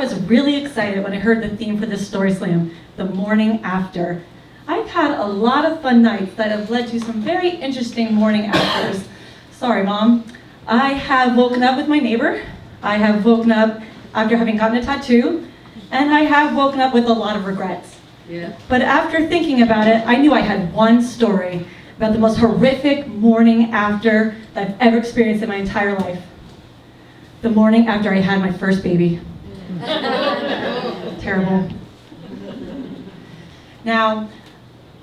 was really excited when I heard the theme for this story slam, the morning after. I've had a lot of fun nights that have led to some very interesting morning afters. Sorry, Mom. I have woken up with my neighbor. I have woken up after having gotten a tattoo. And I have woken up with a lot of regrets. Yeah. But after thinking about it, I knew I had one story about the most horrific morning after that I've ever experienced in my entire life. The morning after I had my first baby. Terrible. Now,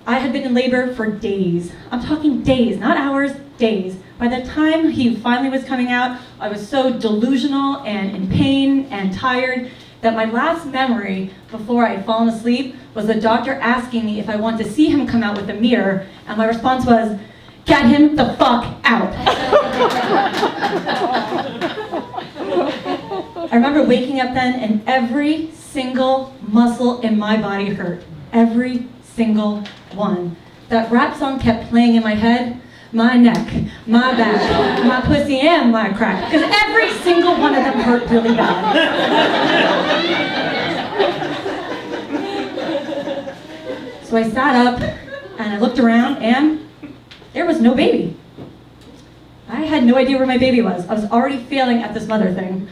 I had been in labor for days. I'm talking days, not hours, days. By the time he finally was coming out, I was so delusional and in pain and tired that my last memory before I had fallen asleep was the doctor asking me if I wanted to see him come out with a mirror, and my response was, "Get him the fuck out." I remember waking up then and every single muscle in my body hurt. Every single one. That rap song kept playing in my head. My neck, my back, my pussy, and my crack. Because every single one of them hurt really bad. So I sat up and I looked around and there was no baby. I had no idea where my baby was. I was already failing at this mother thing.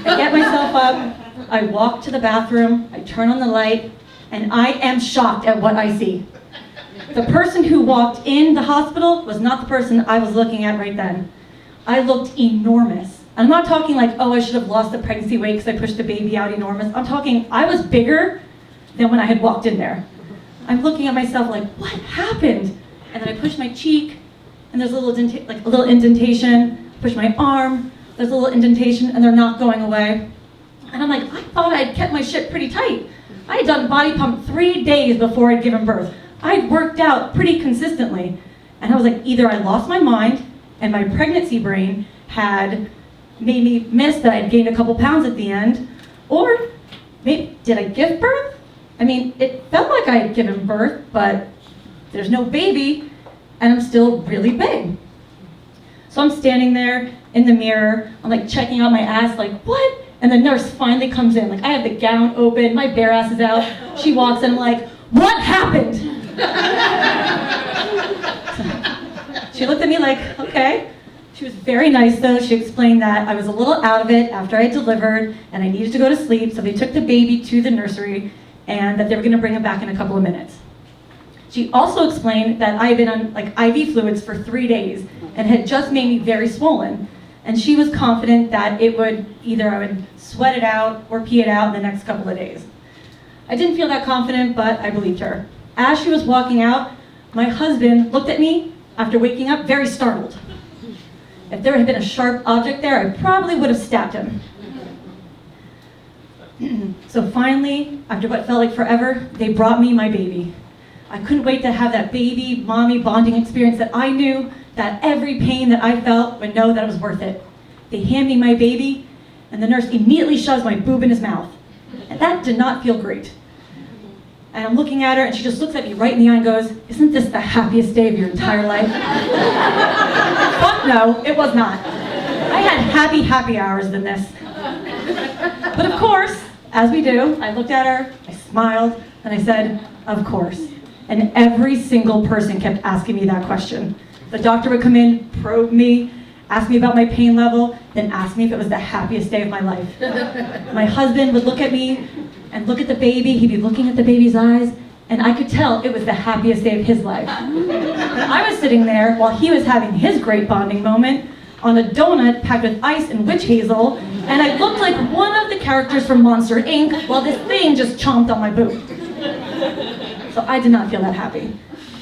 I get myself up, I walk to the bathroom, I turn on the light, and I am shocked at what I see. The person who walked in the hospital was not the person I was looking at right then. I looked enormous. And I'm not talking like, oh, I should have lost the pregnancy weight because I pushed the baby out enormous. I'm talking, I was bigger than when I had walked in there. I'm looking at myself like, what happened? And then I push my cheek, and there's a little indentation. Push my arm, there's a little indentation, and they're not going away. And I'm like, I thought I'd kept my shit pretty tight. I had done body pump 3 days before I'd given birth. I'd worked out pretty consistently. And I was like, either I lost my mind and my pregnancy brain had made me miss that I'd gained a couple pounds at the end, or maybe, did I give birth? I mean, it felt like I had given birth, but there's no baby, and I'm still really big. So I'm standing there in the mirror, I'm like checking out my ass, like, what? And the nurse finally comes in, like I have the gown open, my bare ass is out. She walks in, I'm like, what happened? She looked at me like, okay. She was very nice though. She explained that I was a little out of it after I had delivered and I needed to go to sleep, so they took the baby to the nursery and that they were gonna bring him back in a couple of minutes. She also explained that I had been on like IV fluids for 3 days and had just made me very swollen. And she was confident that it would, either I would sweat it out or pee it out in the next couple of days. I didn't feel that confident, but I believed her. As she was walking out, my husband looked at me after waking up very startled. If there had been a sharp object there, I probably would have stabbed him. So finally, after what felt like forever, they brought me my baby. I couldn't wait to have that baby-mommy bonding experience that I knew that every pain that I felt would know that it was worth it. They hand me my baby, and the nurse immediately shoves my boob in his mouth. And that did not feel great. And I'm looking at her, and she just looks at me right in the eye and goes, "Isn't this the happiest day of your entire life?" Fuck no, it was not. I had happy hours than this. But of course, as we do, I looked at her, I smiled, and I said, "Of course." And every single person kept asking me that question. The doctor would come in, probe me, ask me about my pain level, then ask me if it was the happiest day of my life. My husband would look at me and look at the baby. He'd be looking at the baby's eyes, and I could tell it was the happiest day of his life. I was sitting there while he was having his great bonding moment on a donut packed with ice and witch hazel, and I looked like one of the characters from Monster Inc. while this thing just chomped on my boob. So I did not feel that happy.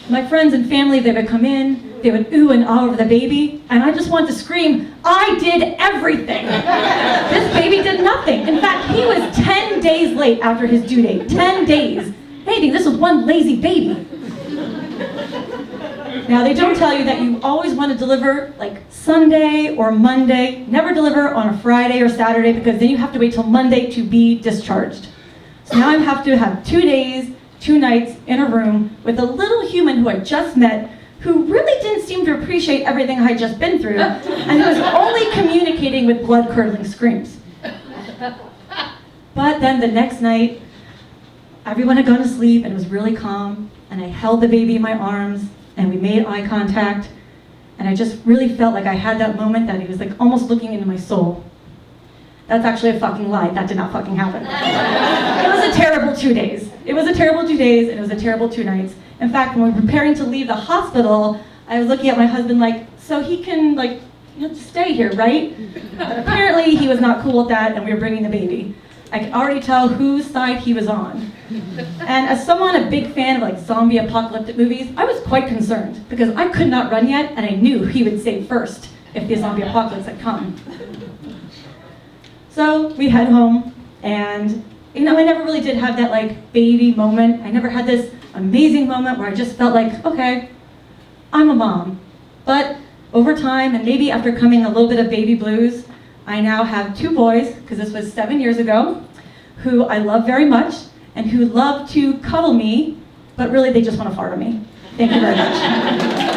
My friends and family, they would come in, they would ooh and ah over the baby, and I just wanted to scream, I did everything. This baby did nothing. In fact, he was 10 days late after his due date. 10 days. Hey, this was one lazy baby. Now, they don't tell you that you always want to deliver like Sunday or Monday. Never deliver on a Friday or Saturday, because then you have to wait till Monday to be discharged. So now I have to have 2 days, 2 nights in a room with a little human who I just met, who really didn't seem to appreciate everything I had just been through, and who was only communicating with blood-curdling screams. But then the next night, everyone had gone to sleep and it was really calm, and I held the baby in my arms and we made eye contact, and I just really felt like I had that moment that he was like almost looking into my soul. That's actually a fucking lie. That did not fucking happen. It was a terrible 2 days. It was a terrible 2 days, and it was a terrible 2 nights. In fact, when we were preparing to leave the hospital, I was looking at my husband like, so he can like, you know, stay here, right? But apparently he was not cool with that, and we were bringing the baby. I could already tell whose side he was on. And as someone a big fan of like zombie apocalyptic movies, I was quite concerned because I could not run yet, and I knew he would save first if the zombie apocalypse had come. So we head home, and you know, I never really did have that like baby moment. I never had this amazing moment where I just felt like, okay, I'm a mom. But over time, and maybe after coming a little bit of baby blues, I now have 2 boys, because this was 7 years ago, who I love very much, and who love to cuddle me, but really they just want to fart on me. Thank you very much.